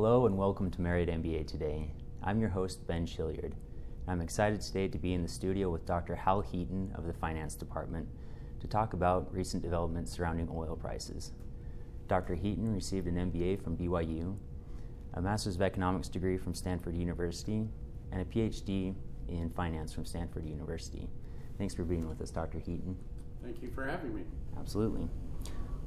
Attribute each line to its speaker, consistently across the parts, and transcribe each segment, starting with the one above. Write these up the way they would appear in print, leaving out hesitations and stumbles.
Speaker 1: Hello and welcome to Marriott MBA Today. I'm your host, Ben Chilliard. I'm excited today to be in the studio with Dr. Hal Heaton of the Finance Department to talk about recent developments surrounding oil prices. Dr. Heaton received an MBA from BYU, a Master's of Economics degree from Stanford University, and a PhD in Finance from Stanford University. Thanks for being with us, Dr. Heaton.
Speaker 2: Thank you for having me.
Speaker 1: Absolutely.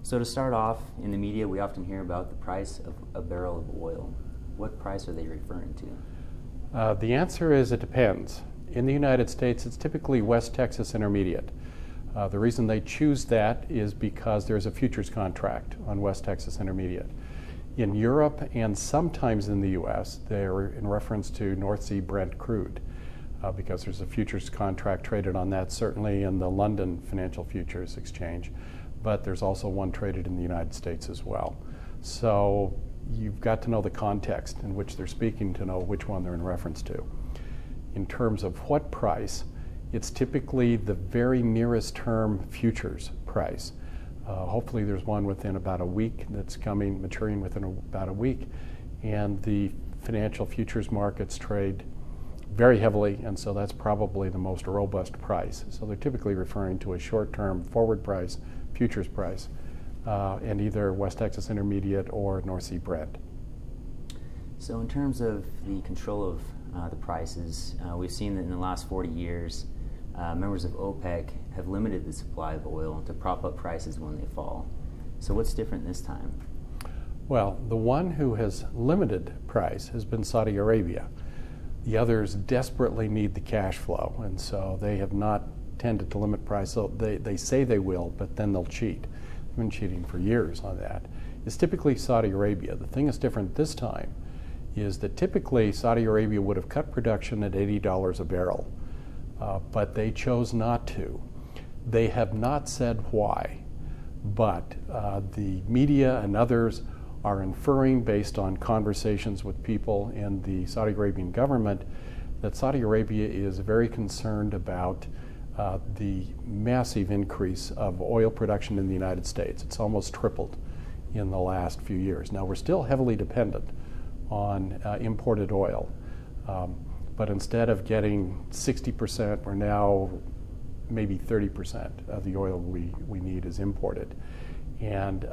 Speaker 1: So to start off, in the media we often hear about the price of a barrel of oil. What price are they referring to?
Speaker 2: The answer is it depends. In the United States, it's typically West Texas Intermediate. The reason they choose that is because there's a futures contract on West Texas Intermediate. In Europe and sometimes in the U.S., they're in reference to North Sea Brent crude because there's a futures contract traded on that, certainly in the London Financial Futures Exchange, but there's also one traded in the United States as well. So you've got to know the context in which they're speaking to know which one they're in reference to. In terms of what price, it's typically the very nearest term futures price. Hopefully there's one within about a week that's maturing within about a week, and the financial futures markets trade very heavily, and so that's probably the most robust price. So they're typically referring to a short-term forward price, futures price, and either West Texas Intermediate or North Sea Brent.
Speaker 1: So in terms of the control of the prices, we've seen that in the last 40 years, members of OPEC have limited the supply of oil to prop up prices when they fall. So what's different this time?
Speaker 2: Well, the one who has limited price has been Saudi Arabia. The others desperately need the cash flow, and so they have not tended to limit price. So they say they will, but then they'll cheat. They've been cheating for years on that. It's typically Saudi Arabia. The thing that's different this time is that typically Saudi Arabia would have cut production at $80 a barrel, but they chose not to. They have not said why, but the media and others are inferring based on conversations with people in the Saudi Arabian government that Saudi Arabia is very concerned about the massive increase of oil production in the United States. It's almost tripled in the last few years. Now, we're still heavily dependent on imported oil, but instead of getting 60%, we're now maybe 30% of the oil we need is imported. And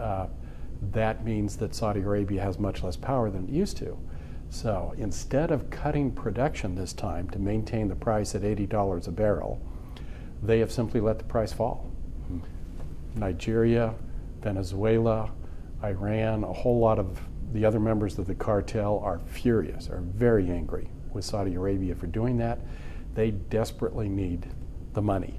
Speaker 2: that means that Saudi Arabia has much less power than it used to. So instead of cutting production this time to maintain the price at $80 a barrel, they have simply let the price fall. Nigeria, Venezuela, Iran, a whole lot of the other members of the cartel are furious, are very angry with Saudi Arabia for doing that. They desperately need the money.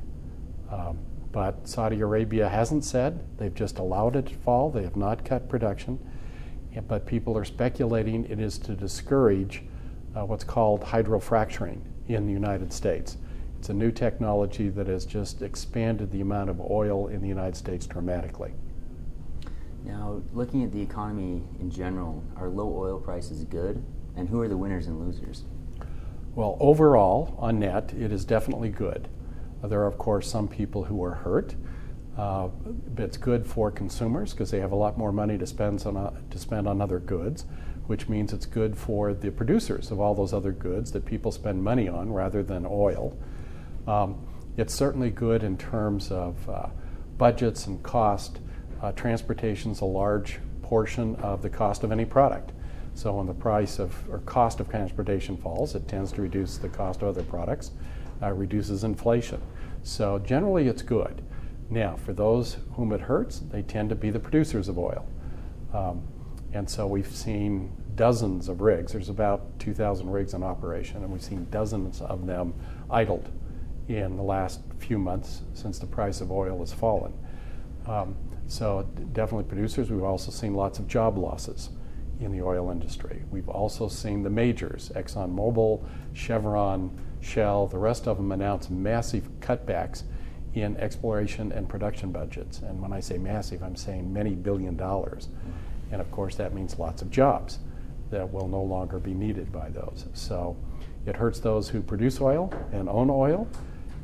Speaker 2: But Saudi Arabia hasn't said. They've just allowed it to fall. They have not cut production. But people are speculating it is to discourage what's called hydrofracturing in the United States. It's a new technology that has just expanded the amount of oil in the United States dramatically.
Speaker 1: Now, looking at the economy in general, are low oil prices good? And who are the winners and losers?
Speaker 2: Well, overall, on net, it is definitely good. There are, of course, some people who are hurt. But it's good for consumers because they have a lot more money to spend on other goods, which means it's good for the producers of all those other goods that people spend money on rather than oil. It's certainly good in terms of budgets and cost. Transportation's a large portion of the cost of any product. So when the price of or cost of transportation falls, it tends to reduce the cost of other products, reduces inflation. So generally it's good. Now, for those whom it hurts, they tend to be the producers of oil. And so we've seen dozens of rigs. There's about 2,000 rigs in operation, and we've seen dozens of them idled in the last few months since the price of oil has fallen. So definitely producers. We've also seen lots of job losses in the oil industry. We've also seen the majors, ExxonMobil, Chevron, Shell, the rest of them announce massive cutbacks in exploration and production budgets. And when I say massive, I'm saying many $billion. And of course, that means lots of jobs that will no longer be needed by those. So it hurts those who produce oil and own oil.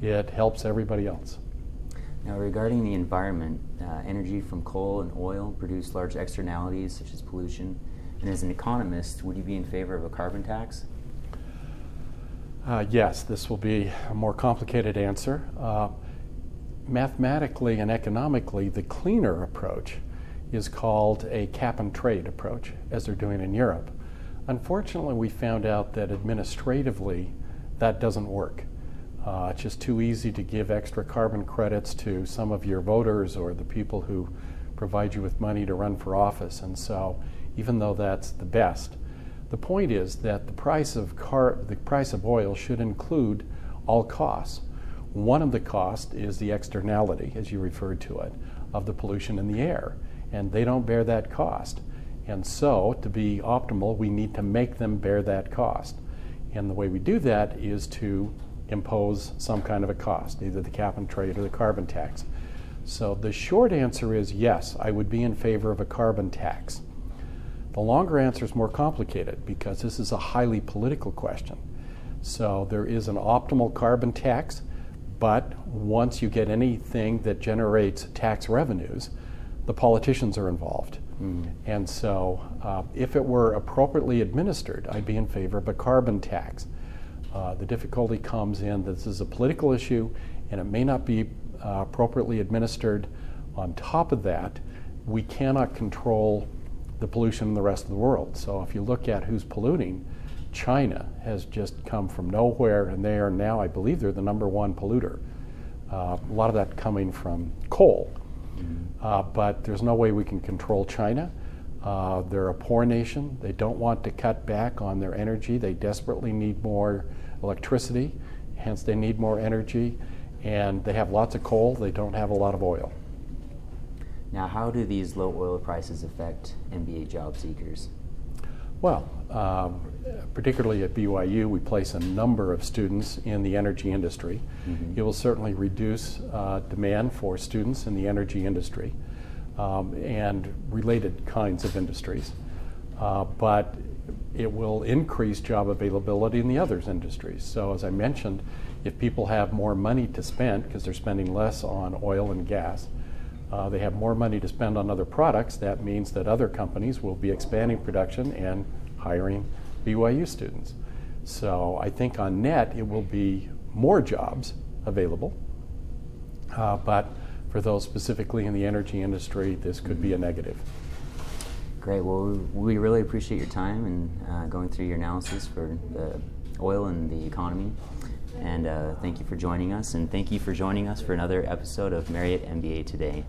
Speaker 2: It helps everybody else.
Speaker 1: Now, regarding the environment, energy from coal and oil produce large externalities such as pollution. And as an economist, would you be in favor of a carbon tax?
Speaker 2: Yes, this will be a more complicated answer. Mathematically and economically, the cleaner approach is called a cap and trade approach, as they're doing in Europe. Unfortunately, we found out that administratively that doesn't work. It's just too easy to give extra carbon credits to some of your voters or the people who provide you with money to run for office. And so, even though that's the best, the point is that the price of oil should include all costs. One of the costs is the externality, as you referred to it, of the pollution in the air, and they don't bear that cost. And so, to be optimal, we need to make them bear that cost. And the way we do that is to impose some kind of a cost, either the cap and trade or the carbon tax. So the short answer is yes, I would be in favor of a carbon tax. The longer answer is more complicated because this is a highly political question. So there is an optimal carbon tax, but once you get anything that generates tax revenues, the politicians are involved. And so if it were appropriately administered, I'd be in favor of a carbon tax. The difficulty comes in that this is a political issue and it may not be appropriately administered. On top of that, we cannot control the pollution in the rest of the world. So if you look at who's polluting, China has just come from nowhere, and they are now, I believe they're the #1 polluter. A lot of that coming from coal. But there's no way we can control China. They're a poor nation. They don't want to cut back on their energy. They desperately need more electricity, hence they need more energy. And they have lots of coal. They don't have a lot of oil.
Speaker 1: Now, how do these low oil prices affect MBA job seekers?
Speaker 2: Well, particularly at BYU, we place a number of students in the energy industry. It will certainly reduce demand for students in the energy industry and related kinds of industries, but it will increase job availability in the other industries. So as I mentioned, if people have more money to spend because they're spending less on oil and gas, they have more money to spend on other products. That means that other companies will be expanding production and hiring BYU students. So I think on net it will be more jobs available, but for those specifically in the energy industry, this could be a negative.
Speaker 1: Great. Well, we really appreciate your time and going through your analysis for the oil and the economy. And thank you for joining us, and thank you for joining us for another episode of Marriott MBA Today.